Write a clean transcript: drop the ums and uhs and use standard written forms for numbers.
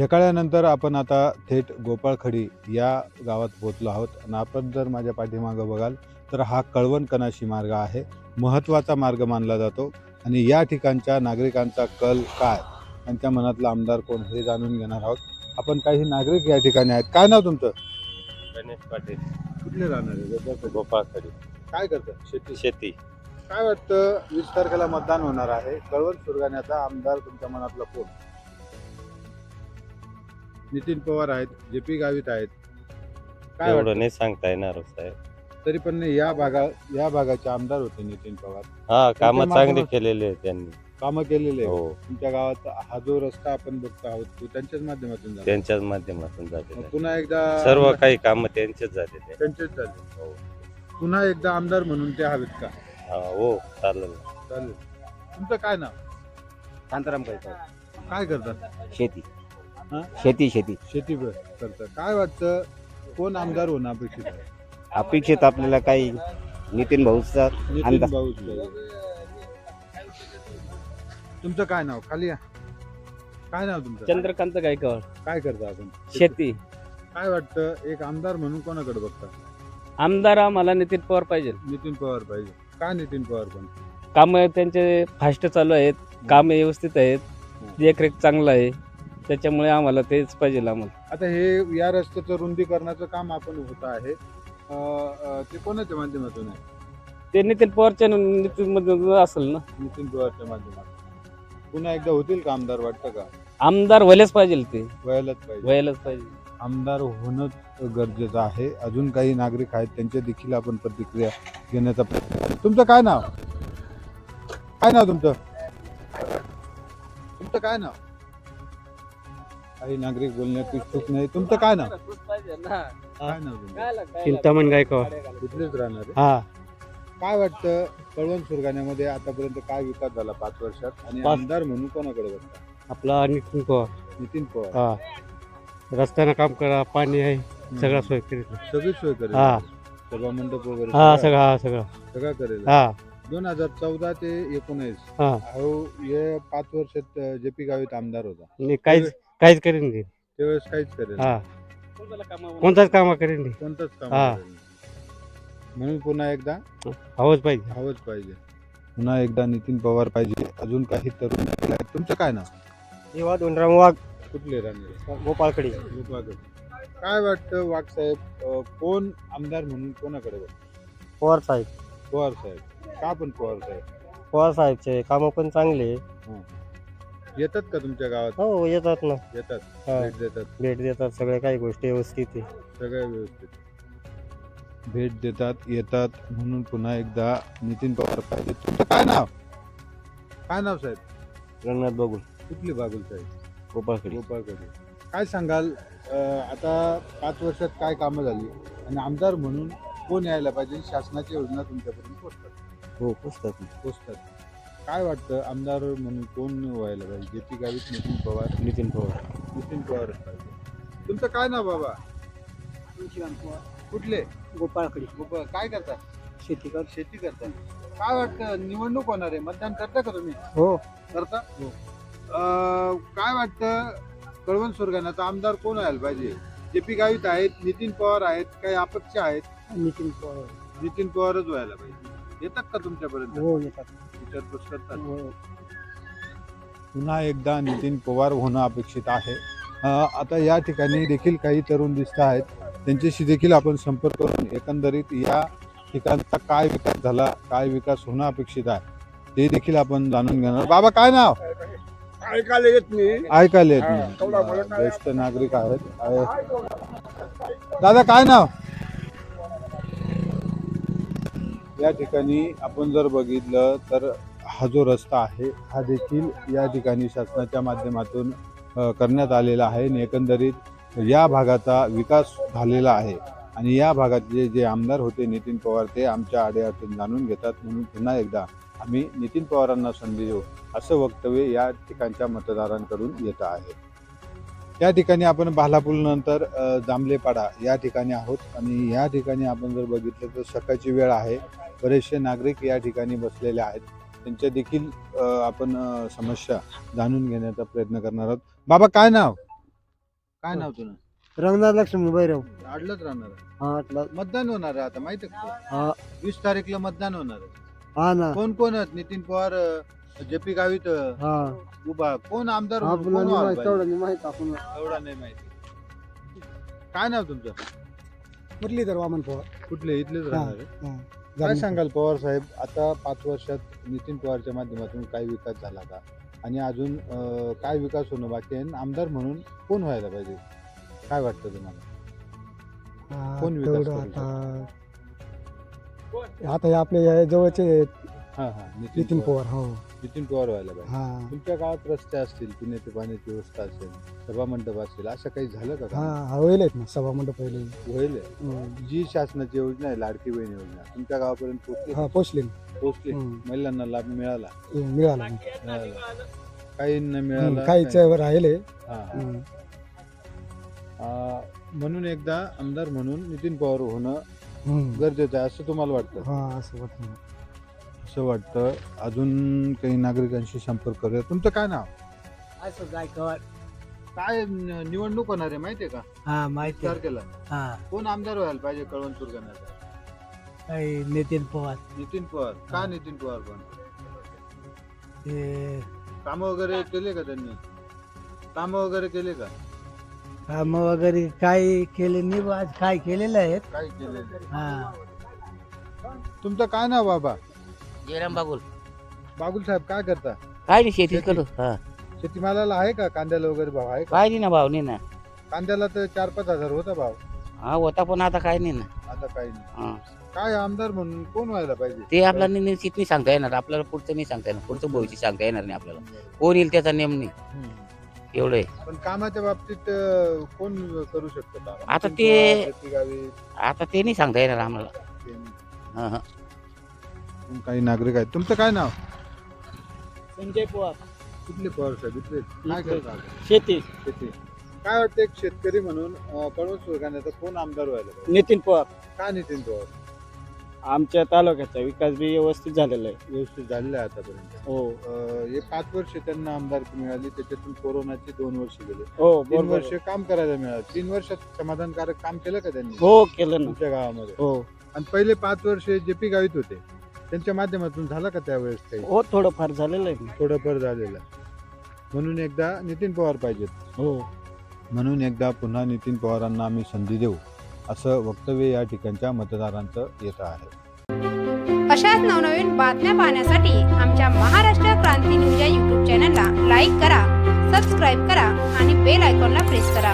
ढेकाळ्यानंतर आपण आता थेट गोपाळखडी या गावात पोहोचलो आहोत आणि आपण जर माझ्या पाठीमागं बघाल तर हा कळवण कनाशी मार्ग आहे, महत्त्वाचा मार्ग मानला जातो. आणि या ठिकाणच्या नागरिकांचा कल काय, त्यांच्या मनातला आमदार कोण हे जाणून घेणार आहोत. आपण काही नागरिक या ठिकाणी आहेत. काय नाव तुमचं? गणेश पाटील. कुठले राहणार आहे? गोपाळखडी. काय करतात? शेती. शेती. काय वाटतं, 20 तारखेला मतदान होणार आहे, कळवण सुरगाण्याचा आमदार तुमच्या मनातला कोण? नितीन पवार आहेत, JP गावित आहेत. काय एवढं वाटतं? नाही सांगता येणार हो साहेब. तरी पण या भागाचे आमदार होते नितीन पवार. हा, काम त्यांच्या चांगले माध्यमात- केलेले आहे त्यांनी. कामं केलेले आहे. हो, तुमच्या गावात हा जो रस्ता आपण बघतो आहोत तो त्यांच्याच माध्यमातून झाला. त्यांच्याच माध्यमातून झालेले मग आहे. पुन्हा एकदा सर्व काही काम त्यांचेच झालेले आहे. त्यांचेच झाले. हो. पुन्हा एकदा आमदार म्हणून ते हवेत का? हो, चालेल. चालेल. तुमचं काय नाव? शांताराम काय काय करतात? शेती हा? शेती शेती करतात. काय वाटतं, कोण आमदार होणं अपेक्षित आहे? अपेक्षित आपल्याला काही नितीन भाऊचा नितीन अंदाज. भाऊ. तुमचं काय नाव? खाली या. काय नाव तुमचं? चंद्रकांत गायकवाड. काय करता आपण? शेती. काय वाटतं, एक आमदार म्हणून कोणाकडे बघता? आमदार आम्हाला नितीन पवार पाहिजे. नितीन पवार पाहिजे. काय नितीन पवार पण? काम त्यांचे फास्ट चालू आहेत, काम व्यवस्थित आहेत, देखरेख चांगलं आहे, त्याच्यामुळे आम्हाला तेच पाहिजे आम्हाला. आता हे या रस्त्याचं रुंदीकरणाचं काम आपण होत आहे, ते कोणाच्या माध्यमातून आहे? ते नितीन पवारच्या नितीन असेल ना. नितीन पवारच्या माध्यमातून. पुन्हा एकदा होतील का आमदार, वाटतं का? आमदार व्हायलाच पाहिजे, ते व्हायलाच पाहिजे. व्हायलाच पाहिजे. आमदार होणंच गरजेचं आहे. अजून काही नागरिक आहेत, त्यांच्या देखील आपण प्रतिक्रिया घेण्याचा प्रयत्न करू. तुमचं काय नाव? काय नाव तुमचं? तुमचं काय नाव? काही नागरिक बोलण्यात इच्छुक नाही. तुमचं काय नाव? काय नाव तुमचं? चिंतामण गायकवाड. इथलेच राहणार आहे. हा, काय वाटतं, कळवण सुरगाण्यामध्ये आतापर्यंत काय विकास झाला 5 वर्षात, आणि आमदार म्हणून कोणाकडे बघता? आपला नितीन पवार. नितीन पवार. हा, रस्त्यानं काम करा, पाणी आहे, सगळा सोय करीत. सगळी सोय करेल. हा. सभा मंडप वगैरे हा, सगळं सगळं सगळं करेल. हा 2014 ते 19 हा. अहो, हे 5 वर्षात JP गावित आमदार होता. नाही, काहीच करीन नाही. त्यावेळेस काहीच करेल. हा, कोणताच काम करीन नाही. कोणतंच काम हा. करेल. म्हणून पुन्हा एकदा हवंच पाहिजे. हवंच पाहिजे. पुन्हा एकदा नितीन पवार पाहिजे. अजून काही तरुण नागरिक आहेत. तुमचं काय नाव? जेव्हा दोनराम वाघ कुठले राहणार? गोपाळखडी. गोपाळगड. काय वाटतं वाघ साहेब, कोण आमदार म्हणून कोणाकडे बघता? पवार साहेब. पवार साहेब. का पण पवार साहेब? पवार साहेबचे कामं पण चांगले. येतात का तुमच्या गावात? हो, येतात ना. येतात. हा. भेट देतात. भेट देतात, सगळ्या काही गोष्टी व्यवस्थित आहे. सगळ्या व्यवस्थित भेट देतात, येतात. म्हणून पुन्हा एकदा नितीन पवार पाहिजे. तुमचं काय नाव? काय नाव साहेब? रंगनाथ बघून कुठली बागुल साहेब? गोपाळखडी. गोपाळकडे. काय सांगाल, आता 5 वर्षात काय कामं झाली, आणि आमदार म्हणून कोण यायला पाहिजे? शासनाची योजना तुमच्यापर्यंत पोहोचतात. हो, पुस्तक. काय वाटतं, आमदार म्हणून कोण व्हायला पाहिजे? JP गावित, नितीन पवार? नितीन पवार. नितीन पवारच पाहिजे. तुमचं काय नाव बाबा? कुठले? गोपाळखडी. काय करतात? शेती कर. शेती करतात. काय वाटतं, निवडणूक होणार आहे, मतदान करता का तुम्ही? हो. करता? काय वाटतं, कळवण सुरगाण्याचा आमदार कोण व्हायला पाहिजे? JP गावित आहेत, नितीन पवार आहेत, काही अपक्ष आहेत? नितीन पवार. नितीन पवारच व्हायला पाहिजे. येतात का तुमच्यापर्यंत? हो, येतात. विचारपूस करतात. हो. पुन्हा एकदा नितीन पवार होणं अपेक्षित आहे. आता या ठिकाणी देखील काही तरुण दिसत आहेत, त्यांच्याशी देखील आपण संपर्क करून एकंदरीत या ठिकाणचा काय विकास झाला, काय विकास होणं अपेक्षित आहे, ते देखील आपण जाणून घेणार. बाबा काय नाव? ऐकायला येत नाही. ऐकायला येत नाही. ज्येष्ठ नागरिक आहेत. दादा काय नाव? या ठिकाणी आपण जर बघितलं तर हा जो रस्ता आहे, हा देखील या ठिकाणी शासनाच्या माध्यमातून करण्यात आलेला आहे, आणि एकंदरीत या भागाचा विकास झालेला आहे. आणि या भागातले जे आमदार होते नितीन पवार, ते आमच्या अडीअडचणी जाणून घेतात. म्हणून पुन्हा एकदा आम्ही नितीन पवारांना संधी देऊ, असं वक्तव्य या ठिकाणच्या मतदारांकडून येत आहे. या ठिकाणी आपण भालापूल नंतर जांभलेपाडा या ठिकाणी आहोत, आणि या ठिकाणी आपण जर बघितलं तर सकाळची वेळ आहे. बरेचसे नागरिक या ठिकाणी बसलेले आहेत, त्यांच्या देखील आपण समस्या जाणून घेण्याचा प्रयत्न करणार आहोत. बाबा काय नाव? काय नाव तुला? रंगनाथ लक्ष्मी भैरव. अडलंच राहणार आहे. हा अटला. मतदान होणार आहे आता माहिती आहे का? हा 20 तारीखला मतदान होणार आहे. हा ना. कोण कोण आहेत? नितीन पवार, जे.पी. गावित हा उभा, कोण आमदार म्हणून आपल्याला कोण नाही व्हायला माहित, पाहिजे? तेवढं नाही माहित आपण. एवढा नाही माहिती. काय नाव तुमचं? मुरलीधर वामन पवार. कुठले? इथलेच हा, राहणार आहे. हा. काय सांगाल पवार साहेब, आता 5 वर्षात नितीन पवारच्या माध्यमातून काय विकास झाला का, आणि अजून काय विकास होणं बाकी आहे, आणि आमदार म्हणून कोण व्हायला पाहिजे, काय वाटतं तुम्हाला? हा, कोण विकास तेवढं करू आता हे आपले या जवळचे आहेत, हा हा नितीन पवार. हो नितीन पवार व्हायला पाहिजे. हा तुमच्या गावात रस्ते असतील, पिण्याची पाण्याची व्यवस्था असेल, सभा मंडप असतील, असं काही झालं का हा काम? हा होईल आहेत ना सभा मंडप पहिले. होईल. जी शासनाची योजना आहे, लाडकी बहीण योजना, तुमच्या गावापर्यंत पोहोचली? हा पोचले पोहोचली. हम्म. महिलांना लाभ मिळाला? मिळाला. मिळाला. काहींना मिळाला, काहीच राहिले. हा. म्हणून एकदा आमदार म्हणून नितीन पवार होणं गरजेचं आहे असं तुम्हाला वाटतं? हा असं वाटतं. असं वाटतं. अजून काही नागरिकांशी संपर्क करूया. तुमचं काय नाव? असं गायकवाड. काय निवडणूक होणार आहे माहितीये का? हा माहिती. तारखेला हा कोण आमदार व्हायला पाहिजे कळवण सुरगाण्याचा? काही नितीन पवार. नितीन पवार. का नितीन पवार? पण ते कामं वगैरे केले का त्यांनी? कामं वगैरे केले का? काम वगैरे काय केले नाही, आज काय केलेलं आहेत. काय केले? हा तुमचं काय नाव बाबा? जयराम बागुल. बागुल साहेब काय करता? काय नाही शेती शेती. करू. हा शेतीमालाला आहे का? कांद्याला वगैरे भाव आहे का? काय नाही ना भाव नाही ना. कांद्याला तर 4-5 हजार होता भाव, हा होता पण आता काय नाही ना. आता काही नाही. हा. काय आमदार म्हणून कोण व्हायला पाहिजे? ते आपल्याला निश्चित नाही सांगता येणार. आपल्याला पुढचं नाही सांगता येणार. पुढचं भविष्य सांगता येणार नाही आपल्याला. कोण येईल त्याचा नेम नाही. एवढं आहे. पण कामाच्या बाबतीत कोण करू शकतो काम? आता नितीन ते- पवार, जे.पी. गावित, आता ते नाही सांगता येणार आम्हाला. ते- हा हा. काही नागरिक आहेत. तुमचं काय नाव? संजय पवार. कुठले पवार साहेब? इथले. काय इथले. करता? शेती. शेती. काय वाटतं, एक शेतकरी म्हणून कळवण सुरगाण्याचा कोण आमदार व्हायला पाहिजे? नितीन पवार. का नितीन पवार? आमच्या तालुक्याचा विकास बी व्यवस्थित झालेला आहे. व्यवस्थित झालेलं आहे आतापर्यंत. हो हे 5 वर्ष त्यांना आमदारकी मिळाली, त्याच्यातून कोरोनाची 2 वर्ष गेले. हो 3 वर्ष काम करायला मिळालं. 3 वर्षात समाधानकारक काम केलं का त्यांनी हो केलं ना. तुमच्या गावामध्ये? हो आणि पहिले 5 वर्ष जे.पी. गावित होते, त्यांच्या माध्यमातून झालं का त्यावेळेस काही? हो थोडंफार झालेलं आहे ना. थोडंफार झालेलं आहे. म्हणून एकदा नितीन पवार पाहिजेत. हो म्हणून एकदा पुन्हा नितीन पवारांना आम्ही संधी देऊ, असं वक्तव्य या ठिकाणच्या मतदारांचं येत आहे. अशाच नवनवीन बातम्या पाहण्यासाठी आमच्या महाराष्ट्र क्रांती न्यूज या यूट्यूब चॅनलला लाईक करा, सबस्क्राईब करा आणि बेल आयकॉनला प्रेस करा.